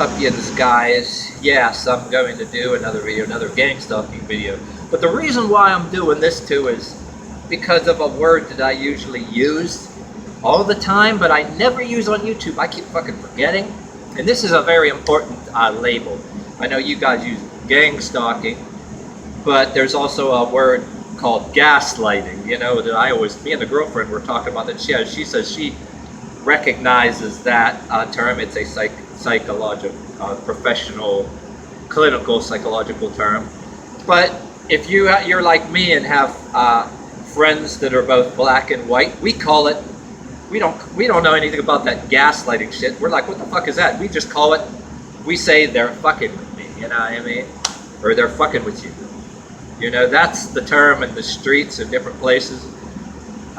Sapiens guys, yes, I'm going to do another video, another gang stalking video. But the reason why I'm doing this too is because of a word that I usually use all the time, but I never use on YouTube. I keep fucking forgetting. And this is a very important label. I know you guys use gang stalking, but there's also a word called gaslighting, you know, that I always, me and the girlfriend were talking about that. She says she recognizes that term. It's a psychological, professional, clinical psychological term. But if you're like me and have friends that are both black and white, we call it, we don't know anything about that gaslighting shit. We're like, what the fuck is that? We just call it, we say they're fucking with me, you know what I mean? Or they're fucking with you. You know, that's the term in the streets in different places,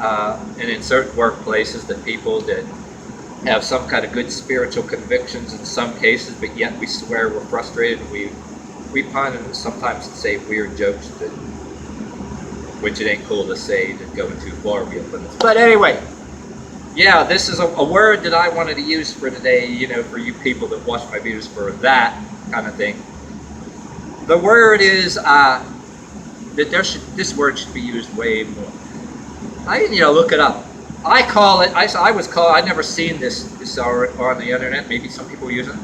and in certain workplaces, that people that have some kind of good spiritual convictions in some cases, but yet we swear we're frustrated, and we pun and sometimes say weird jokes that, which it ain't cool to say, that going too far real limits. But anyway, yeah, this is a word that I wanted to use for today, you know, for you people that watch my videos for that kind of thing. The word is that this word should be used way more. Look it up. I call it, I've never seen this on the internet, maybe some people use it.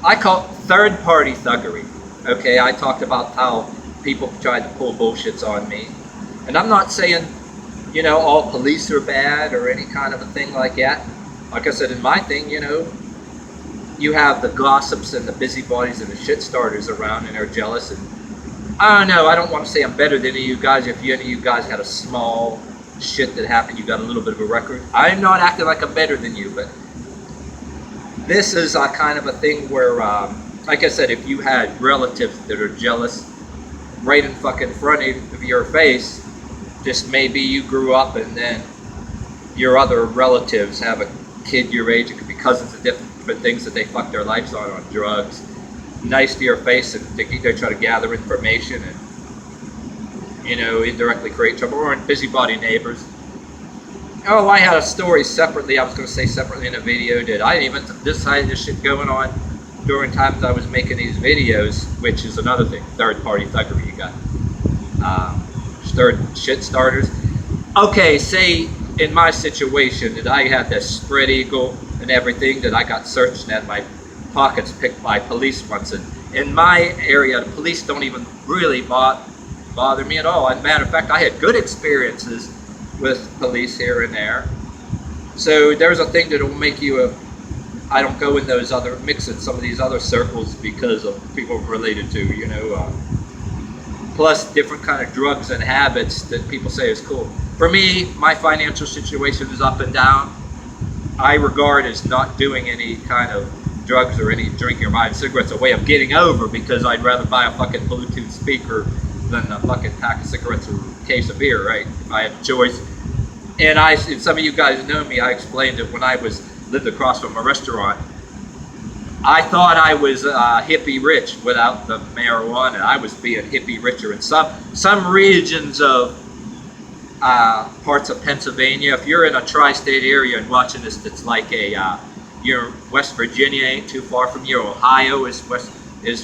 I call it third-party thuggery. Okay, I talked about how people tried to pull bullshits on me. And I'm not saying, you know, all police are bad or any kind of a thing like that. Like I said, in my thing, you know, you have the gossips and the busybodies and the shit starters around, and they're jealous. And I don't know, I don't want to say I'm better than any of you guys. If any of you guys had a small shit that happened, you got a little bit of a record. I'm not acting like I'm better than you, but this is a kind of a thing where, like I said, if you had relatives that are jealous right in fucking front of your face, just maybe you grew up and then your other relatives have a kid your age, it could be cousins of different things that they fuck their lives on drugs, nice to your face, and they try to gather information and, you know, indirectly create trouble, or in busybody neighbors. Oh, I had a story separately, I was going to say separately in a video, that I didn't even decide this shit going on during times I was making these videos, which is another thing, third-party thuggery. You got third shit starters. Okay, say in my situation that I had this spread eagle and everything, that I got searched and had my pockets picked by police once, and in my area the police don't even really bother me at all. As a matter of fact, I had good experiences with police here and there. So there's a thing that will make you I don't go in those other, mix in some of these other circles because of people related to, you know, plus different kind of drugs and habits that people say is cool. For me, my financial situation is up and down. I regard as not doing any kind of drugs or any drinking or buying cigarettes a way of getting over, because I'd rather buy a fucking Bluetooth speaker than a fucking pack of cigarettes or a case of beer, right? If I had a choice. And some of you guys know me, I explained that when I lived across from a restaurant, I thought I was hippie rich without the marijuana. I was being hippie richer in some regions of parts of Pennsylvania. If you're in a tri-state area and watching this, that's like you're West Virginia ain't too far from you. Ohio is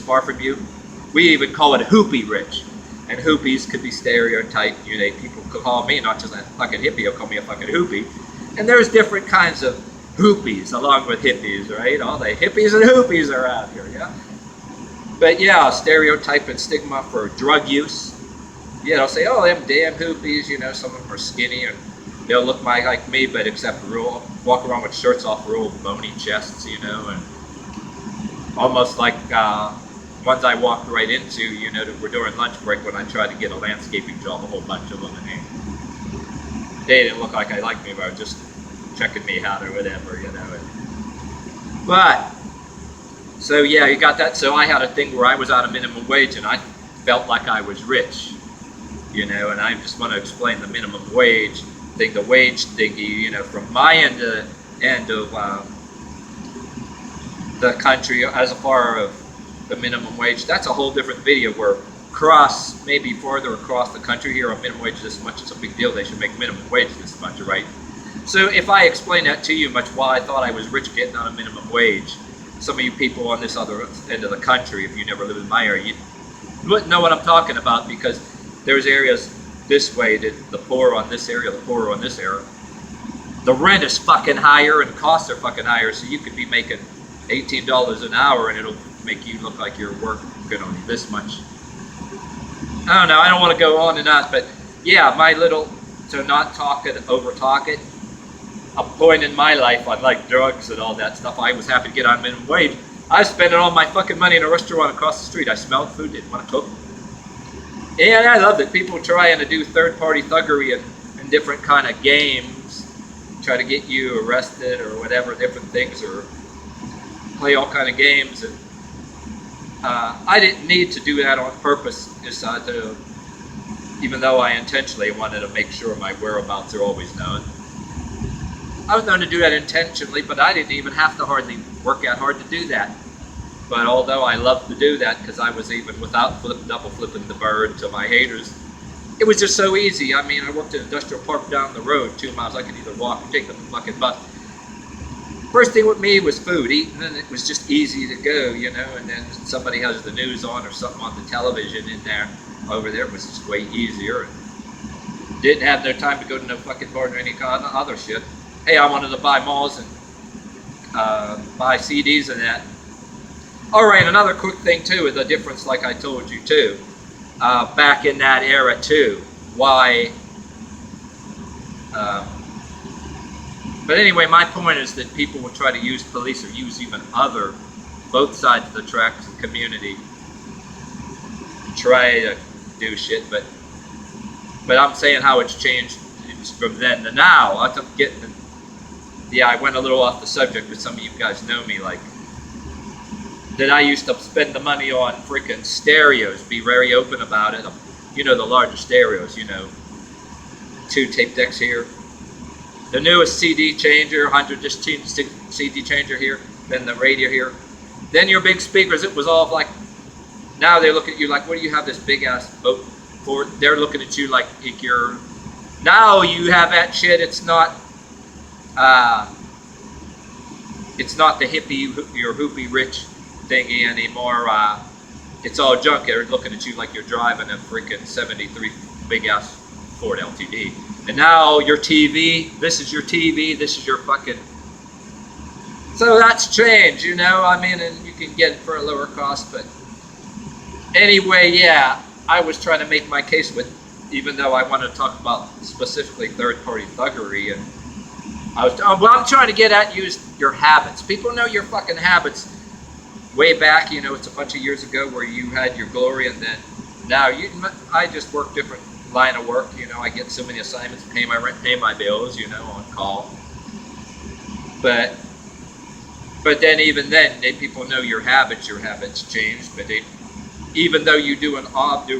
far from you. We even call it hoopie rich. And hoopies could be stereotyped. You know, people could call me not just a fucking hippie, they'll call me a fucking hoopie. And there's different kinds of hoopies along with hippies, right? All the hippies and hoopies are out here, yeah? But yeah, stereotype and stigma for drug use. Yeah, they'll say, oh, them damn hoopies, you know, some of them are skinny and they'll look like me, but except walk around with shirts off, real bony chests, you know, and almost like ones I walked right into, you know, that were during lunch break when I tried to get a landscaping job, a whole bunch of them, and they didn't look like they liked me, but I was just checking me out or whatever, you know. But so yeah, you got that. So I had a thing where I was out of minimum wage and I felt like I was rich, you know. And I just want to explain the minimum wage thing, the wage thingy, you know, from my end of the country as far as the minimum wage. That's a whole different video where maybe farther across the country here, a minimum wage is this much. It's a big deal. They should make minimum wage this much, right? So if I explain that to you much while I thought I was rich getting on a minimum wage, some of you people on this other end of the country, if you never lived in my area, you wouldn't know what I'm talking about, because there's areas this way that the poor on this area, the poorer on this area. The rent is fucking higher and costs are fucking higher, so you could be making $18 an hour and it'll make you look like you're working only this much. I don't know, I don't want to go on and on, but yeah, my little, to not talk it, over talk it, a point in my life on like drugs and all that stuff, I was happy to get on minimum wage. I was spending all my fucking money in a restaurant across the street. I smelled food, didn't want to cook. And I loved it. People trying to do third-party thuggery and different kind of games, try to get you arrested or whatever, different things, or play all kind of games. And I didn't need to do that on purpose, even though I intentionally wanted to make sure my whereabouts are always known. I was known to do that intentionally, but I didn't even have to hardly work out hard to do that. But although I loved to do that, because I was even without double flipping the bird to my haters, it was just so easy. I mean, I worked in an industrial park down the road, 2 miles. I could either walk or take the fucking bus. First thing with me was food, eating, and it was just easy to go, you know, and then somebody has the news on or something on the television in there, over there, it was just way easier. Didn't have no time to go to no fucking bar or any kind of other shit. Hey, I wanted to buy malls and buy CDs and that. All right, another quick thing too is the difference, like I told you too, back in that era too. Why? But anyway, my point is that people will try to use police or use even other, both sides of the tracks and community, try to do shit. But I'm saying how it's changed from then to now. I'm getting. Yeah, I went a little off the subject, but some of you guys know me, like, that I used to spend the money on freaking stereos, be very open about it. You know, the larger stereos, you know, 2 tape decks here. The newest CD changer, 100 disc CD changer here, then the radio here. Then your big speakers, it was all like, now they look at you like, what do you have this big ass boat for? They're looking at you like you're, now you have that shit, it's not the hippie or hoopy rich thingy anymore. It's all junk. They're looking at you like you're driving a freaking 73 big ass Ford LTD. And now your TV, this is your TV, this is your fucking. So that's change, you know. I mean, and you can get it for a lower cost, but anyway, yeah, I was trying to make my case with, even though I want to talk about specifically third-party thuggery, and I'm trying to get at your habits. People know your fucking habits. Way back, you know, it's a bunch of years ago where you had your glory, and then now I just work different line of work. You know, I get so many assignments, pay my rent, pay my bills, you know, on call. But then even then, people know your habits changed. But even though you do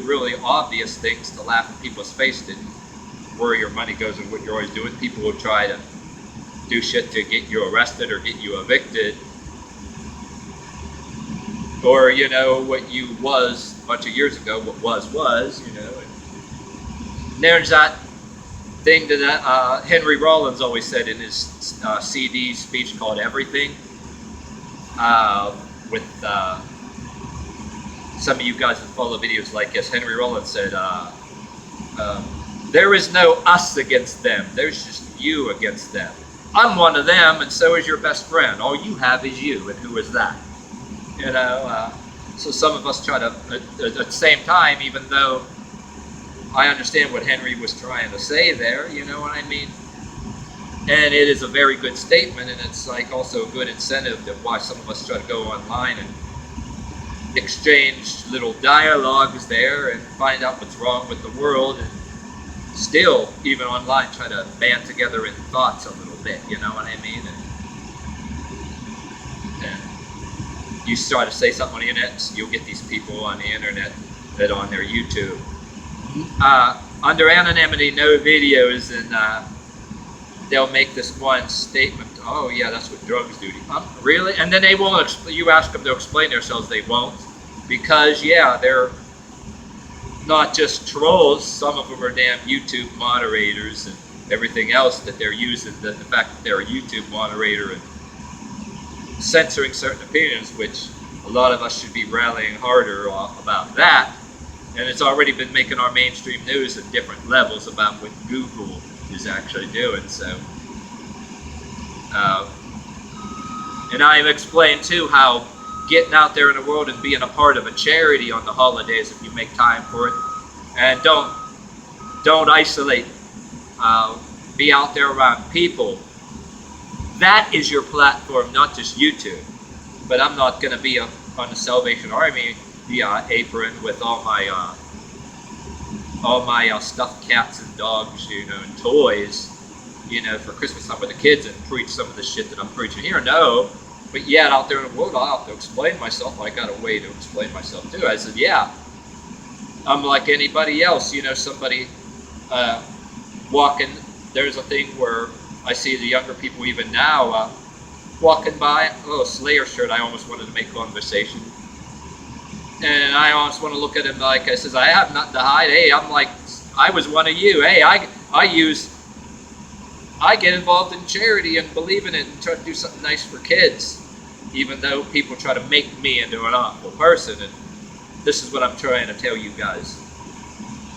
really obvious things to laugh in people's face, that where your money goes and what you're always doing, people will try to do shit to get you arrested or get you evicted. Or, you know, what you was a bunch of years ago, what was, you know. And there's that thing that Henry Rollins always said in his CD speech called Everything. With some of you guys that follow videos like this, Henry Rollins said, there is no us against them, there's just you against them. I'm one of them, and so is your best friend. All you have is you, and who is that? You know, so some of us try to, at the same time, even though I understand what Henry was trying to say there, you know what I mean? And it is a very good statement, and it's like also a good incentive to why some of us try to go online and exchange little dialogues there and find out what's wrong with the world, and still, even online, try to band together in thoughts a little bit, you know what I mean? And you start to say something on the internet, you'll get these people on the internet that on their YouTube. Under anonymity, no videos, and they'll make this one statement, oh yeah, that's what drugs do. Really? And then they won't, you ask them to explain themselves, they won't. Because yeah, they're not just trolls, some of them are damn YouTube moderators and everything else that they're using, the fact that they're a YouTube moderator and censoring certain opinions, which a lot of us should be rallying harder about that. And it's already been making our mainstream news at different levels about what Google is actually doing. So, and I've explained too how getting out there in the world and being a part of a charity on the holidays, if you make time for it, and don't isolate. Be out there around people. That is your platform, not just YouTube. But I'm not going to be on the Salvation Army apron with all my stuffed cats and dogs, and toys, for Christmas time with the kids and preach some of the shit that I'm preaching here. No, but yet out there in the world, I'll have to explain myself. I got a way to explain myself too. I said, yeah, I'm like anybody else. Somebody walking. There's a thing where I see the younger people even now walking by. Oh, Slayer shirt. I almost wanted to make conversation. And I almost want to look at him like I says, I have nothing to hide. Hey, I'm like, I was one of you. Hey, I get involved in charity and believe in it and try to do something nice for kids, even though people try to make me into an awful person. And this is what I'm trying to tell you guys.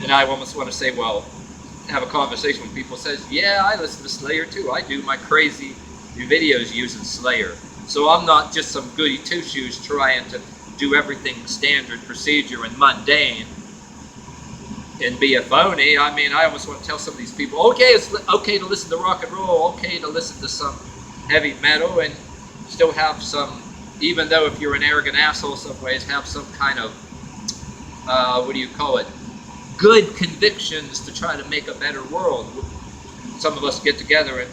And I almost want to say, well, have a conversation when people says, yeah, I listen to Slayer too. I do my crazy videos using Slayer. So I'm not just some goody two-shoes trying to do everything standard procedure and mundane and be a phony. I mean, I almost want to tell some of these people, okay, it's okay to listen to rock and roll, okay to listen to some heavy metal, and still have some, even though if you're an arrogant asshole some ways, have some kind of, good convictions to try to make a better world. Some of us get together and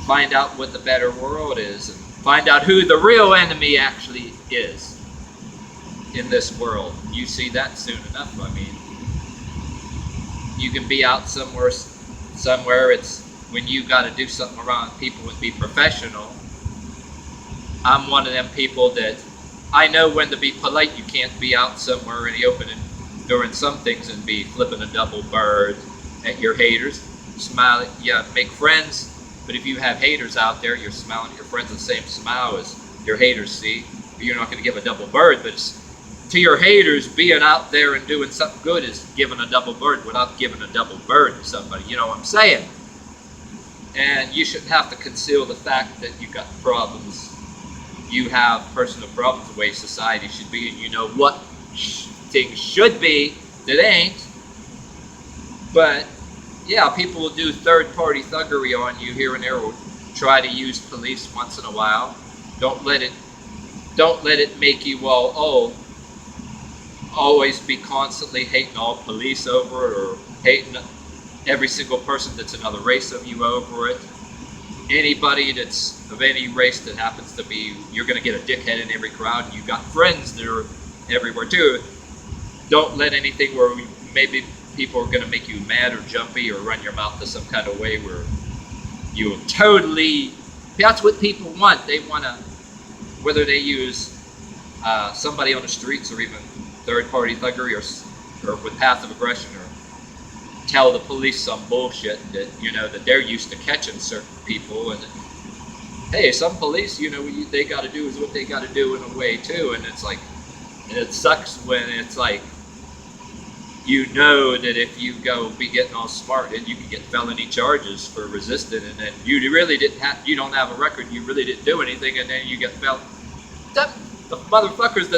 find out what the better world is, and find out who the real enemy actually is in this world. You see that soon enough. I mean, you can be out somewhere it's when you got to do something around people and be professional. I'm one of them people that I know when to be polite. You can't be out somewhere in the open and doing some things and be flipping a double bird at your haters. Smiling, yeah, make friends. But if you have haters out there, you're smiling at your friends the same smile as your haters see. You're not going to give a double bird, but to your haters, being out there and doing something good is giving a double bird without giving a double bird to somebody. You know what I'm saying? And you shouldn't have to conceal the fact that you got problems. You have personal problems the way society should be, and you know what things should be that ain't. But yeah, people will do third-party thuggery on you here and there, or try to use police once in a while. Don't let it make you, well, always be constantly hating all police over it, or hating every single person that's another race of you over it. Anybody that's of any race that happens to be, you're going to get a dickhead in every crowd, and you got friends that are everywhere too. Don't let anything where maybe people are going to make you mad or jumpy or run your mouth to some kind of way where you totally, that's what people want. They want to, whether they use somebody on the streets or even third-party thuggery or with passive aggression, or tell the police some bullshit that, that they're used to catching certain people. And hey, some police, what they got to do is what they got to do in a way too. And it's like, and it sucks when it's like, that if you go be getting all smart, and you can get felony charges for resisting, and then you don't have a record, you really didn't do anything, and then you get the motherfuckers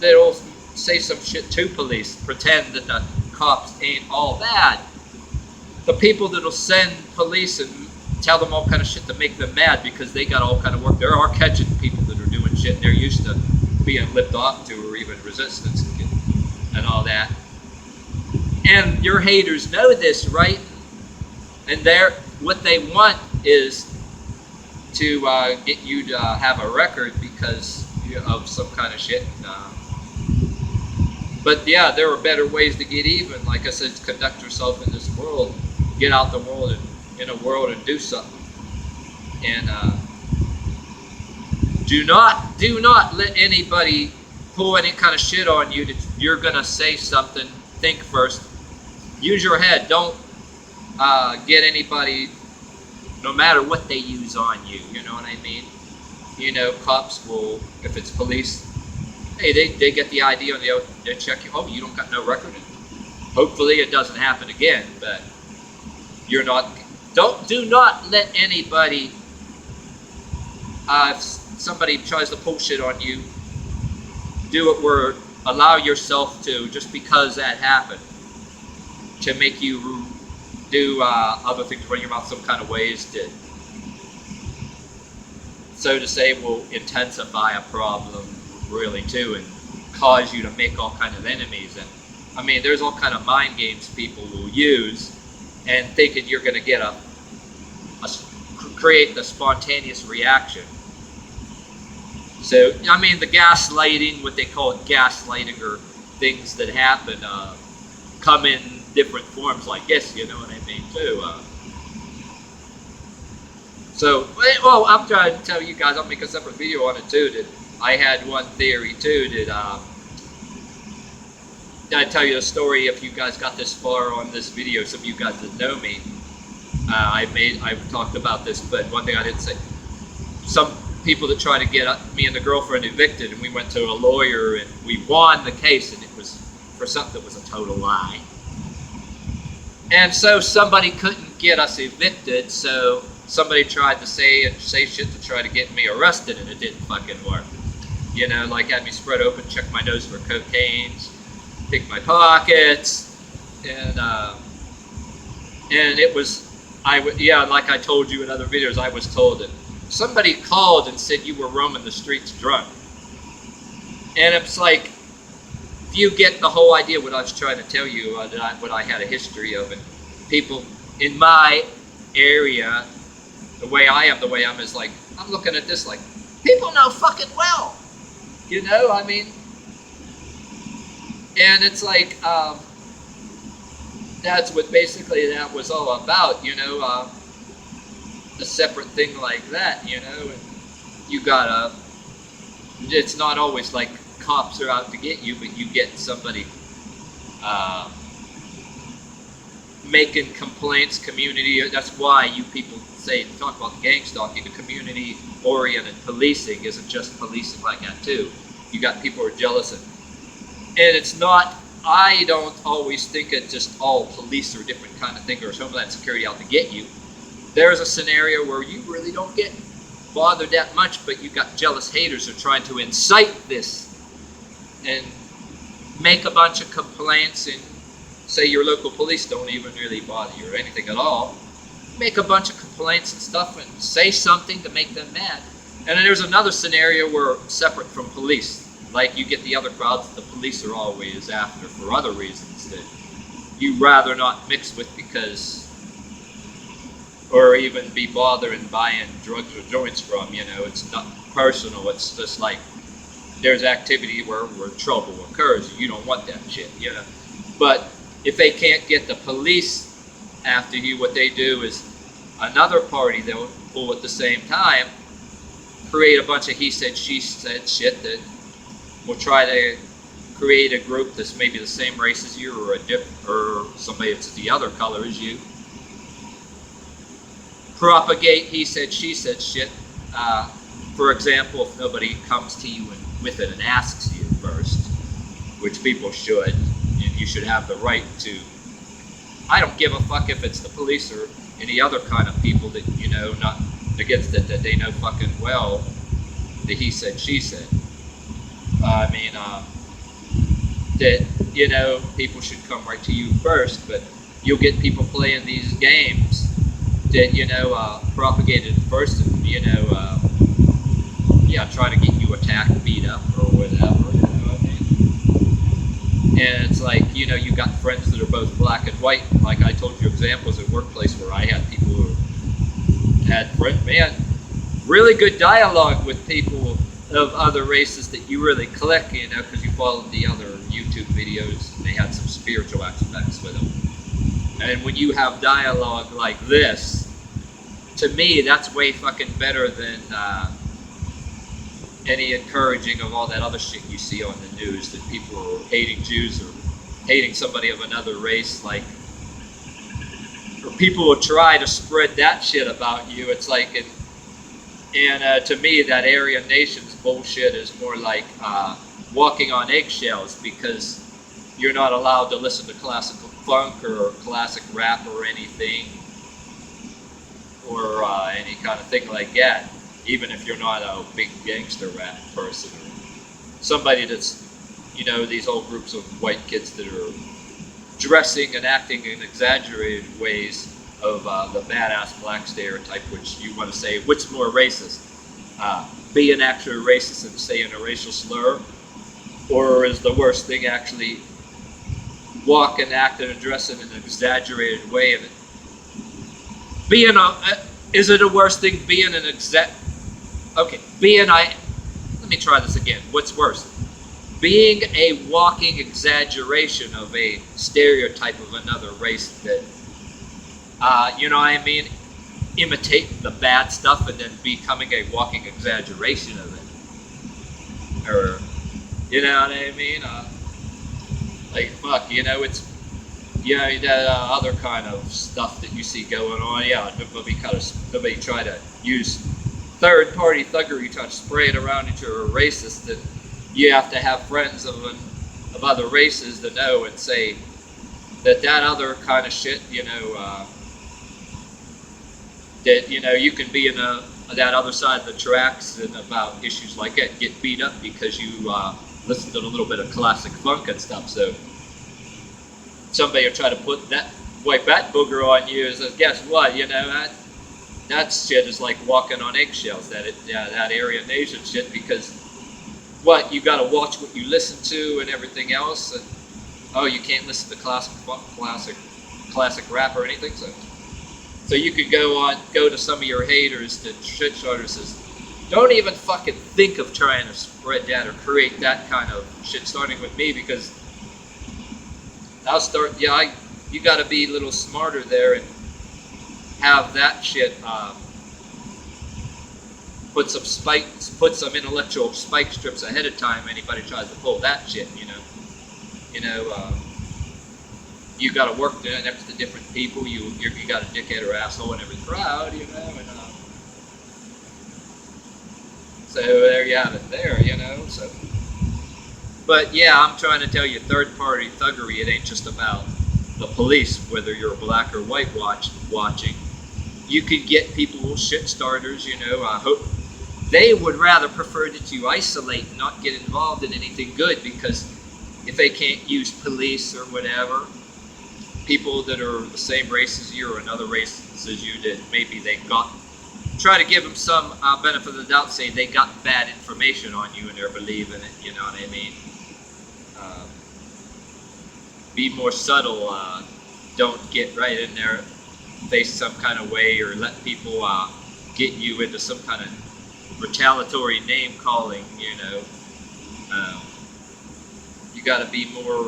that'll say some shit to police, pretend that the cops ain't all bad. The people that'll send police and tell them all kind of shit to make them mad because they got all kind of work. There are catching people that are doing shit they're used to being lipped off to, or even resistance and all that. And your haters know this, right? And what they want is to get you to have a record because of some kind of shit. But yeah, there are better ways to get even. Like I said, conduct yourself in this world, get out the world and in a world and do something. And do not let anybody pull any kind of shit on you that you're gonna say something. Think first. Use your head. Don't get anybody no matter what they use on you, you know what I mean? You know, cops will, if it's police, hey, they get the idea and they check you, oh, you don't got no record? Hopefully it doesn't happen again, but you're not, do not let anybody, if somebody tries to pull shit on you, do it where, allow yourself to, just because that happened, to make you do other things, run your mouth some kind of ways that, so to say, will intensify a problem really too, and cause you to make all kind of enemies. And I mean, there's all kind of mind games people will use, and thinking you're going to get create the spontaneous reaction. So I mean, the gaslighting, what they call it, gaslighting, or things that happen, come in different forms like this. You know what I mean too. So, well, I'm trying to tell you guys, I'll make a separate video on it too, that I had one theory too, that I'd tell you a story if you guys got this far on this video, some of you guys that know me. I've talked about this, but one thing I didn't say, some people that try to get me and the girlfriend evicted, and we went to a lawyer and we won the case, and it was for something that was a total lie. And so somebody couldn't get us evicted, so somebody tried to say shit to try to get me arrested, and it didn't fucking work. You know, like had me spread open, check my nose for cocaine, pick my pockets, and it was, yeah, like I told you in other videos, I was told that somebody called and said you were roaming the streets drunk. And it's like, if you get the whole idea what I was trying to tell you, what I had a history of, and people in my area, the way I am is like, I'm looking at this like, people know fucking well, you know, I mean, and it's like, that's what basically that was all about, you know, a separate thing like that, you know, and you gotta, it's not always like cops are out to get you, but you get somebody making complaints, community, that's why you people say, talk about the gang stalking, the community-oriented policing isn't just policing like that too. You got people who are jealous, and it's not, I don't always think it's just all police or different kind of thing, or Homeland Security out to get you. There's a scenario where you really don't get bothered that much, but you got jealous haters who are trying to incite this and make a bunch of complaints, and say your local police don't even really bother you or anything at all. Make a bunch of complaints and stuff and say something to make them mad. And then there's another scenario where, separate from police, like you get the other crowds that the police are always after for other reasons that you rather not mix with, because, or even be bothering buying drugs or joints from, you know, it's not personal, it's just like there's activity where trouble occurs, you don't want that shit, you know. But if they can't get the police after you, what they do is another party they'll pull at the same time, create a bunch of he said, she said shit that will try to create a group that's maybe the same race as you, or or somebody that's the other color as you. Propagate he said, she said shit. For example, if nobody comes to you with it and asks you first, which people should, and you should have the right to. I don't give a fuck if it's the police or any other kind of people that, you know, not against it, that they know fucking well that he said, she said. I mean, that, you know, people should come right to you first, but you'll get people playing these games that, you know, propagated first, and, you know, yeah, try to get you attacked, beat up, or whatever, you know what I mean? And it's like, you know, you got friends that are both black and white. Like I told you examples at workplace where I had people who had friends, man, really good dialogue with people of other races that you really click, you know, because you followed the other YouTube videos and they had some spiritual aspects with them. And when you have dialogue like this, to me, that's way fucking better than any encouraging of all that other shit you see on the news, that people are hating Jews or hating somebody of another race, like, or people will try to spread that shit about you. It's like, to me, that Aryan Nations bullshit is more like walking on eggshells, because you're not allowed to listen to classical funk or classic rap or anything, or any kind of thing like that, even if you're not a big gangster rap person or somebody that's, these whole groups of white kids that are dressing and acting in exaggerated ways of the badass black stereotype, which you want to say, what's more racist? Being actually racist and saying a racial slur, or is the worst thing actually walk and act and dress in an exaggerated way of it? Is it a worse thing being an let me try this again. What's worse? Being a walking exaggeration of a stereotype of another race that, imitate the bad stuff and then becoming a walking exaggeration of it. Or, you know what I mean? It's, that other kind of stuff that you see going on. Yeah, nobody try to use third-party thuggery, try to spray it around that you're a racist, that you have to have friends of other races to know and say that other kind of shit, that, you can be in that other side of the tracks and about issues like that, get beat up because you listen to a little bit of classic funk and stuff. So somebody will try to wipe that booger on you and says, guess what, that shit is like walking on eggshells, that Aryan Nation shit, because you gotta watch what you listen to and everything else, and you can't listen to classic funk, classic rap or anything, so you could go to some of your haters, the shit starters, says, don't even fucking think of trying to spread that or create that kind of shit starting with me, because I'll start, you gotta be a little smarter there and have that shit, put some intellectual spike strips ahead of time. Anybody tries to pull that shit, you got to work next to different people. You got a dickhead or asshole in every crowd, and so there you have it. There, So, but yeah, I'm trying to tell you, third-party thuggery. It ain't just about the police, whether you're black or white watching. You could get people shit starters. I hope they would rather prefer that you isolate and not get involved in anything good, because if they can't use police or whatever, people that are the same race as you or another race as you, that maybe try to give them some benefit of the doubt, say they got bad information on you and they're believing it, you know what I mean? Be more subtle, don't get right in there, face some kind of way, or let people get you into some kind of retaliatory name calling, you got to be more,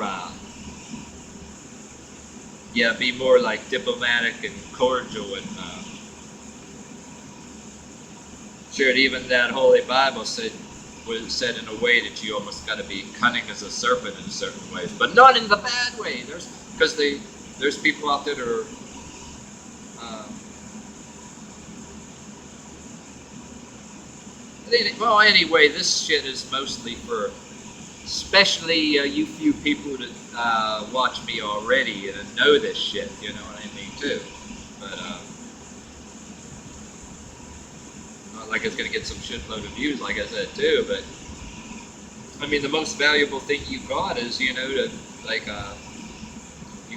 be more like diplomatic and cordial, and sure, even that Holy Bible was said in a way that you almost got to be cunning as a serpent in certain ways, but not in the bad way. There's people out there that are anyway, this shit is mostly for, especially you few people that watch me already and know this shit, you know what I mean, too. But, not like it's going to get some shitload of views, like I said, too, but, I mean, the most valuable thing you got is, you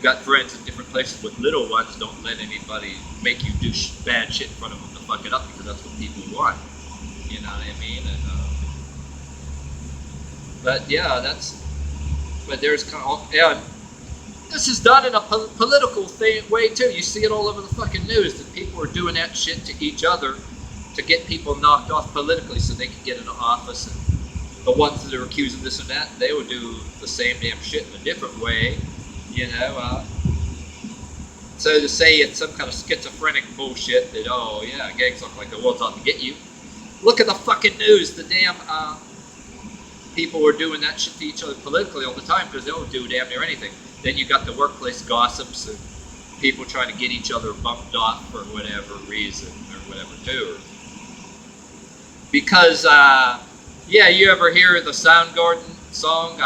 got friends in different places with little ones. Don't let anybody make you do bad shit in front of them to fuck it up, because that's what people want. You know what I mean? And, but yeah, this is done in a political way too. You see it all over the fucking news that people are doing that shit to each other to get people knocked off politically so they can get into office. And the ones that are accusing this and that, they would do the same damn shit in a different way, So to say it's some kind of schizophrenic bullshit that, gangs look like the world's out to get you. Look at the fucking news. The damn people are doing that shit to each other politically all the time, because they'll do damn near anything. Then you got the workplace gossips and people trying to get each other bumped off for whatever reason or whatever too. Because, yeah, you ever hear the Soundgarden song,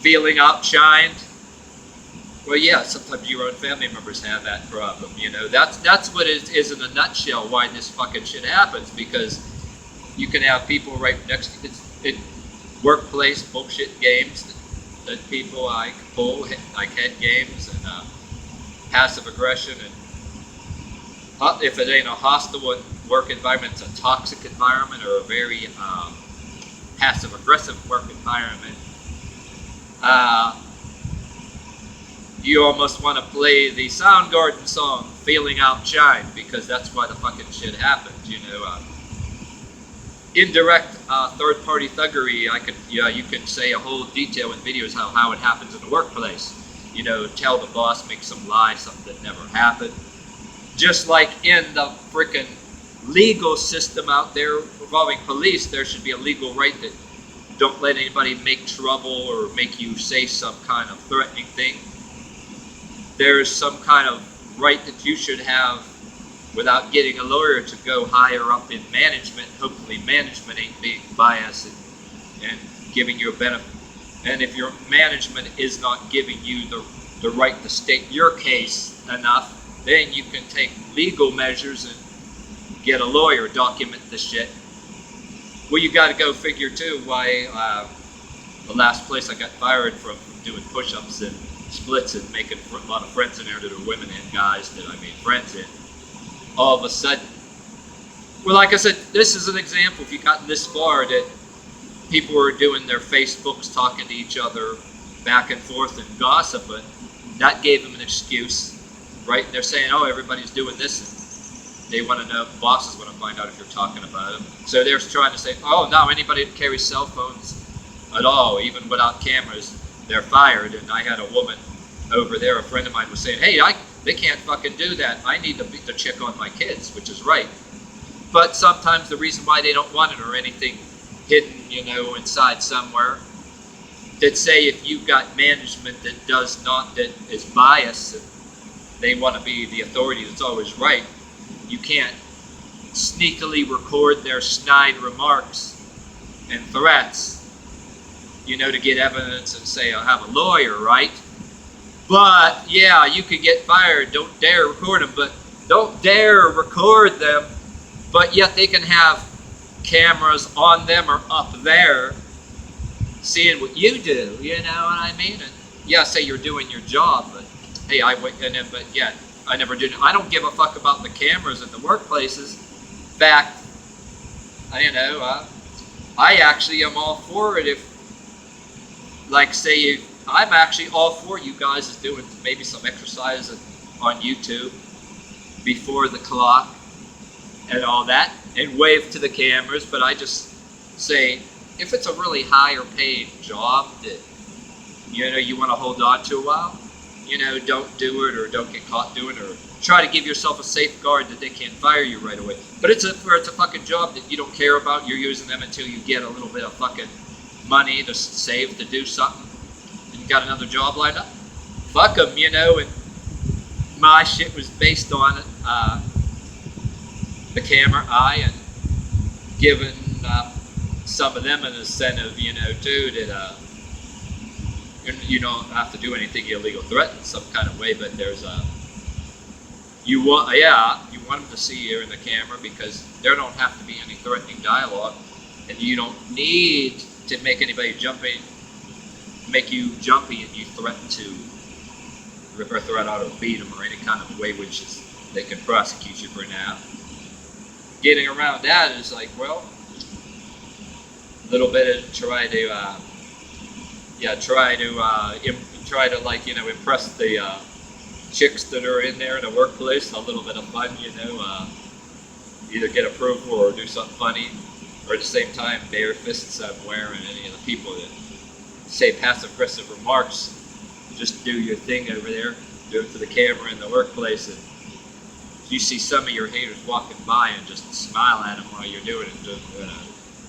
Feeling Outshined? Well, yeah, sometimes your own family members have that problem, you know. That's what it is in a nutshell why this fucking shit happens, because you can have people right next to it, workplace bullshit games that people like pull, like head games and passive aggression, and if it ain't a hostile work environment, it's a toxic environment or a very passive aggressive work environment. You almost want to play the Soundgarden song "Feeling Outshined" because that's why the fucking shit happens, you know. Indirect third-party thuggery, you can say a whole detail in videos how it happens in the workplace. You know, tell the boss, make some lie, something that never happened. Just like in the frickin' legal system out there involving police, there should be a legal right that don't let anybody make trouble or make you say some kind of threatening thing. There's some kind of right that you should have without getting a lawyer to go higher up in management. Hopefully management ain't being biased and giving you a benefit. And if your management is not giving you the right to state your case enough, then you can take legal measures and get a lawyer, document the shit. Well, you got to go figure too why the last place I got fired from doing push-ups and splits and making a lot of friends in there that are women and guys that I made friends in. All of a sudden, well, like I said, this is an example. If you got this far, that people were doing their Facebooks, talking to each other back and forth and gossiping, that gave them an excuse, right? They're saying, oh, everybody's doing this, and they want to know, bosses want to find out if you're talking about them. So they're trying to say, oh, no, anybody that carries cell phones at all, even without cameras, they're fired. And I had a woman over there, a friend of mine was saying, hey, they can't fucking do that. I need to check on my kids, which is right. But sometimes the reason why they don't want it or anything hidden, you know, inside somewhere, that say if you've got management that is biased, and they want to be the authority that's always right, you can't sneakily record their snide remarks and threats, you know, to get evidence and say, I'll have a lawyer, right? But, yeah, you could get fired. Don't dare record them, but don't dare record them. But yet they can have cameras on them or up there seeing what you do, you know what I mean? And, yeah, say you're doing your job, but, hey, but yeah, I never did. I don't give a fuck about the cameras at the workplaces. In fact, I actually am all for it if, like, say I'm actually all for you guys is doing maybe some exercise on YouTube before the clock and all that, and wave to the cameras. But I just say, if it's a really higher paid job that, you know, you want to hold on to a while, you know, don't do it or don't get caught doing it, or try to give yourself a safeguard that they can't fire you right away. But it's a fucking job that you don't care about. You're using them until you get a little bit of fucking money to save to do something. You got another job lined up? Fuck them, you know. And my shit was based on the camera eye and giving some of them an incentive, you know, too, that you don't have to do anything illegal, threaten some kind of way, but there's you want them to see you in the camera because there don't have to be any threatening dialogue, and you don't need to make anybody make you jumpy and you threaten to rip or threat out or beat them or any kind of way which is they can prosecute you for now. Getting around that is like, well, a little bit of try to like, you know, impress the chicks that are in there in the workplace. A little bit of fun, you know, either get approval or do something funny, or at the same time bare fist somewhere, and any of the people that say passive-aggressive remarks, just do your thing over there, do it to the camera in the workplace, and you see some of your haters walking by and just smile at them while you're doing it, just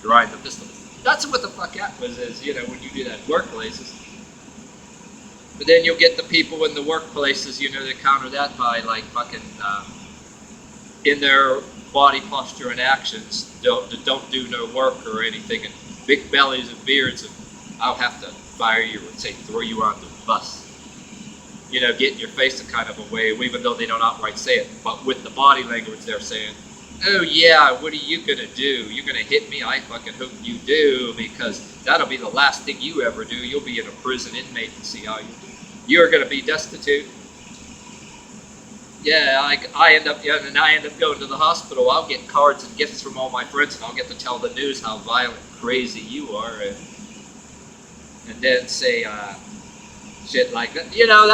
grind the pistol. That's what the fuck happens is, you know, when you do that in workplaces. But then you'll get the people in the workplaces, you know, that counter that by like fucking in their body posture and actions don't do no work or anything, and big bellies and beards, and I'll have to fire you and say throw you on the bus. You know, get in your face a kind of a way, even though they don't outright say it, but with the body language they're saying, oh yeah, what are you gonna do? You're gonna hit me? I fucking hope you do, because that'll be the last thing you ever do. You'll be in a prison inmate and see how you're gonna be destitute. Yeah, I end up going to the hospital. I'll get cards and gifts from all my friends, and I'll get to tell the news how violent, crazy you are, and then say shit like that. You know,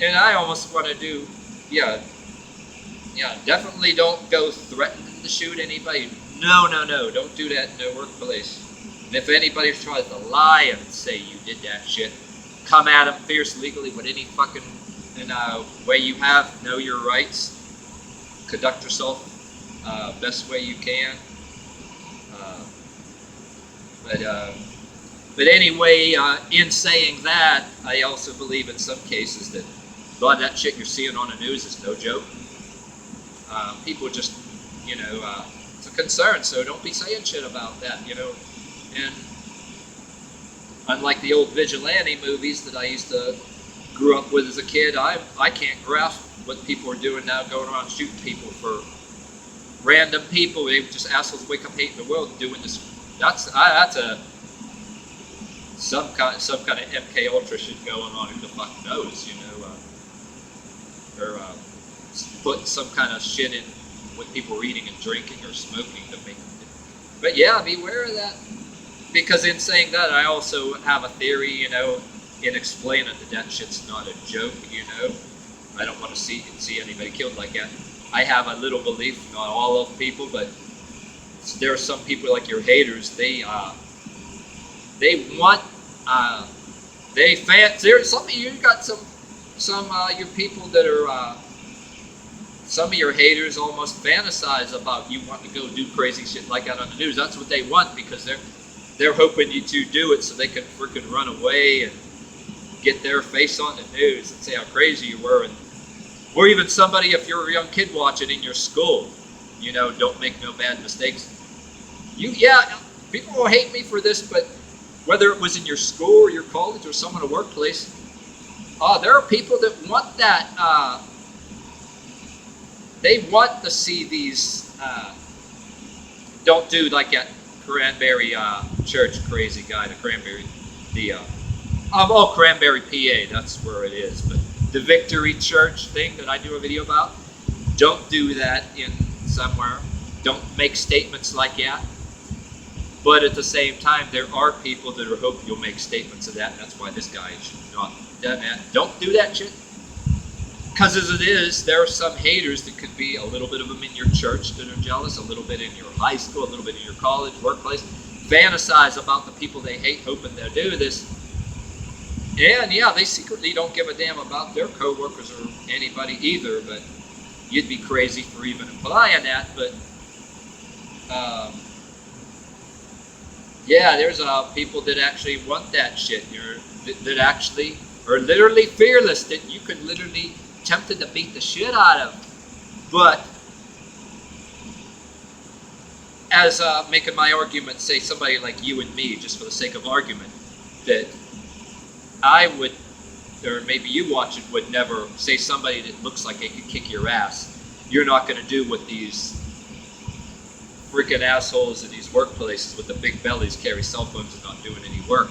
and I almost want to do, yeah, definitely don't go threatening to shoot anybody. No, don't do that in the workplace. And if anybody tries to lie and say you did that shit, come at them fierce legally with any fucking way you have. Know your rights. Conduct yourself best way you can. But anyway, in saying that, I also believe in some cases that a lot of that shit you're seeing on the news is no joke. People just, you know, it's a concern, so don't be saying shit about that, you know. And unlike the old vigilante movies that I used to grew up with as a kid, I can't grasp what people are doing now, going around shooting people for random people. They just assholes wake up hating the world and doing this. That's some kind of MK Ultra shit going on. Who the fuck knows, you know? Or putting some kind of shit in what people are eating and drinking or smoking to make them. But yeah, beware of that. Because in saying that, I also have a theory, you know, in explaining that shit's not a joke, you know. I don't want to see anybody killed like that. I have a little belief, not all of people, but there are some people like your haters. They want there's some of you got some your people that are some of your haters almost fantasize about you wanting to go do crazy shit like that on the news. That's what they want, because they're hoping you to do it so they can freaking run away and get their face on the news and say how crazy you were. Or even somebody, if you're a young kid watching in your school, you know, don't make no bad mistakes. People will hate me for this, but whether it was in your school or your college or some in a workplace, there are people that want that. They want to see these. Don't do like that Cranberry Church crazy guy, the Cranberry, Cranberry, PA. That's where it is. But the Victory Church thing that I do a video about, don't do that in somewhere. Don't make statements like that. But at the same time, there are people that are hoping you'll make statements of that, and that's why this guy should not do that. Don't do that shit. Because as it is, there are some haters that could be a little bit of them in your church that are jealous, a little bit in your high school, a little bit in your college, workplace, fantasize about the people they hate, hoping they'll do this. And yeah, they secretly don't give a damn about their coworkers or anybody either, but you'd be crazy for even implying that. But yeah, there's people that actually want that shit. That actually are literally fearless, that you could literally tempted to beat the shit out of. But as making my argument, say somebody like you and me, just for the sake of argument, that I would, or maybe you watching would never say somebody that looks like they could kick your ass. You're not going to do what these freaking assholes in these workplaces with the big bellies carry cell phones and not doing any work.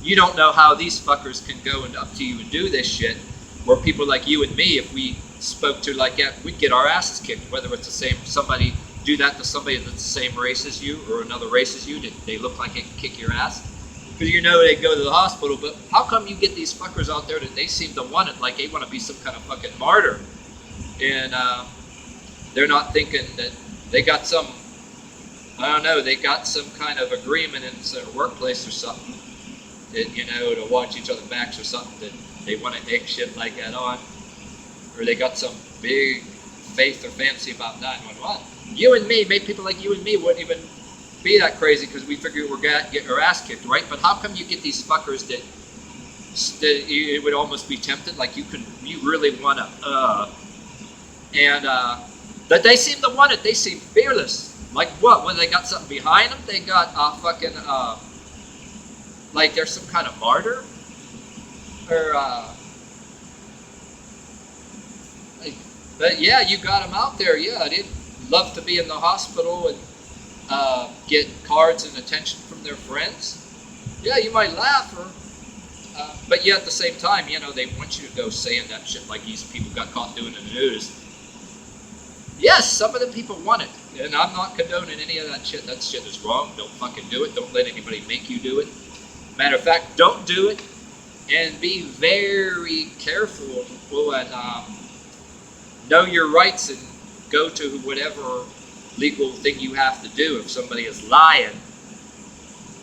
You don't know how these fuckers can go and up to you and do this shit, where people like you and me, if we spoke to like that, we'd get our asses kicked. Whether it's the same, somebody do that to somebody that's the same race as you or another race as you, that they look like they can kick your ass. Because you know they go to the hospital, but how come you get these fuckers out there that they seem to want it, like they want to be some kind of fucking martyr, and they're not thinking that they got some, I don't know, they got some kind of agreement in their workplace or something, that, you know, to watch each other's backs or something, that they want to egg shit like that on, or they got some big faith or fancy about 911. You and me, maybe people like you and me wouldn't even be that crazy because we figure we're getting our ass kicked, right? But how come you get these fuckers that it would almost be tempted, like you really want to, but they seem to want it. They seem fearless. Like what? When they got something behind them, they got fucking like they're some kind of martyr, or but yeah, you got them out there. Yeah, they'd love to be in the hospital and get cards and attention from their friends. Yeah, you might laugh, or but yeah, at the same time, you know, they want you to go saying that shit like these people got caught doing in the news. Yes, some of the people want it, and I'm not condoning any of that shit. That shit is wrong. Don't fucking do it. Don't let anybody make you do it. Matter of fact, don't do it, and be very careful and know your rights and go to whatever legal thing you have to do if somebody is lying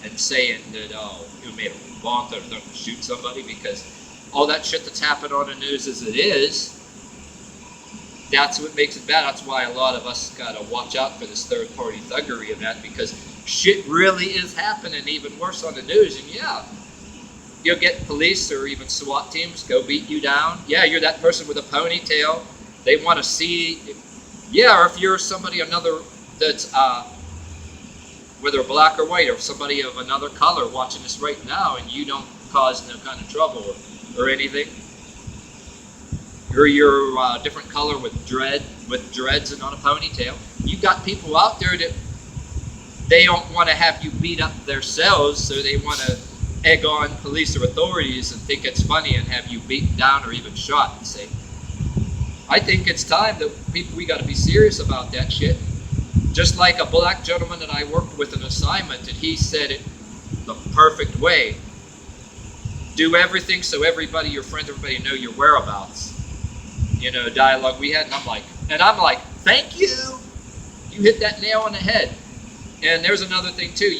and saying that, oh, you made a want to shoot somebody, because all that shit that's happened on the news as it is, that's what makes it bad. That's why a lot of us gotta watch out for this third-party thuggery event, because shit really is happening even worse on the news. And yeah, you'll get police or even SWAT teams go beat you down. Yeah, you're that person with a ponytail. They want to see, yeah, or if you're somebody another that's whether black or white, or somebody of another color watching this right now, and you don't cause no kind of trouble or anything, or you're a different color with dreads and not a ponytail, you got people out there that they don't want to have you beat up themselves, so they want to egg on police or authorities and think it's funny and have you beaten down or even shot. And say, I think it's time that we got to be serious about that shit. Just like a black gentleman that I worked with an assignment, and he said it the perfect way. Do everything so everybody, your friends, everybody know your whereabouts. You know, dialogue we had, and I'm like, thank you. You hit that nail on the head. And there's another thing too.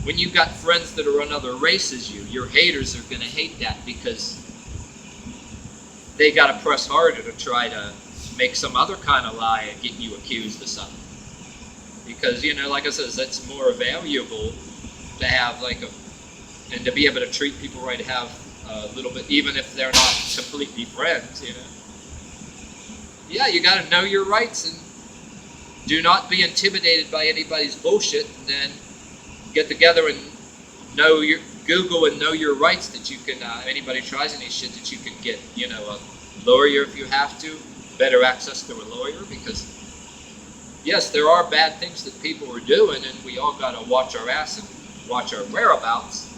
When you got friends that are another race as you, your haters are going to hate that, because they got to press harder to try to make some other kind of lie and get you accused of something. Because, you know, like I said, that's more valuable to have and to be able to treat people right, to have a little bit, even if they're not completely friends, you know. Yeah, you got to know your rights and do not be intimidated by anybody's bullshit, and then get together and Google and know your rights, that you can, anybody tries any shit, that you can get, you know, a lawyer if you have to, better access to a lawyer, because yes, there are bad things that people are doing, and we all got to watch our ass and watch our whereabouts,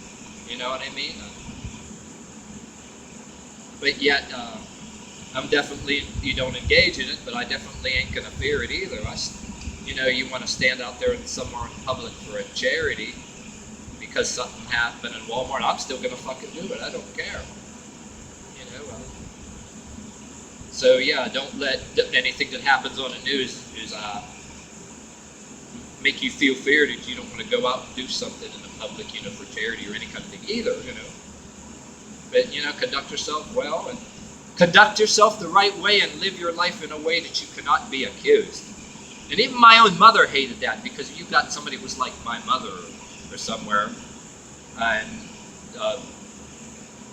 you know what I mean? But yet, I'm definitely, you don't engage in it, but I definitely ain't gonna fear it either. You know, you want to stand out there somewhere in public for a charity because something happened in Walmart, I'm still gonna fucking do it. I don't care. You know. So yeah, don't let anything that happens on the news make you feel fear that you don't want to go out and do something in the public, you know, for charity or any kind of thing either. You know. But you know, conduct yourself well and conduct yourself the right way and live your life in a way that you cannot be accused. And even my own mother hated that, because you got somebody who was like my mother or somewhere, and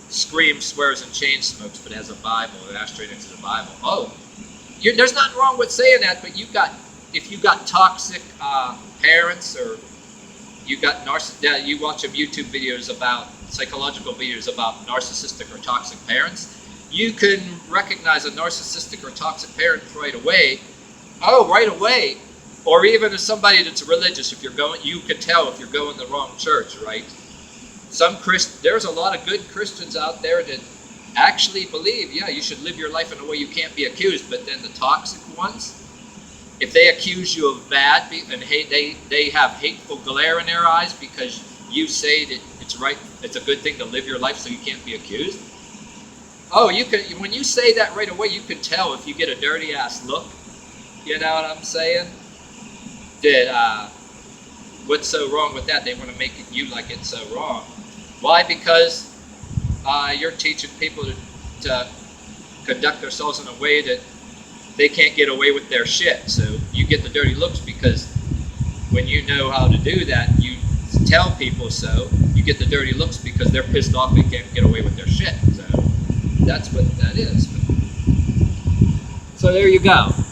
screams, swears, and chain smokes, but has a Bible, an ashtray next to the Bible. Oh, there's nothing wrong with saying that, but if you got toxic parents, or you got you watch some YouTube videos about psychological videos about narcissistic or toxic parents, you can recognize a narcissistic or toxic parent right away. Oh, right away. Or even as somebody that's religious, you can tell if you're going the wrong church, right? There's a lot of good Christians out there that actually believe, yeah, you should live your life in a way you can't be accused. But then the toxic ones, if they accuse you of bad, and they have hateful glare in their eyes because you say that it's a good thing to live your life so you can't be accused. Oh, when you say that right away, you can tell if you get a dirty ass look. You know what I'm saying? That what's so wrong with that? They want to make you like it's so wrong. Why? Because you're teaching people to conduct themselves in a way that they can't get away with their shit. So you get the dirty looks, because when you know how to do that, you tell people so. You get the dirty looks because they're pissed off they can't get away with their shit. So that's what that is. So there you go.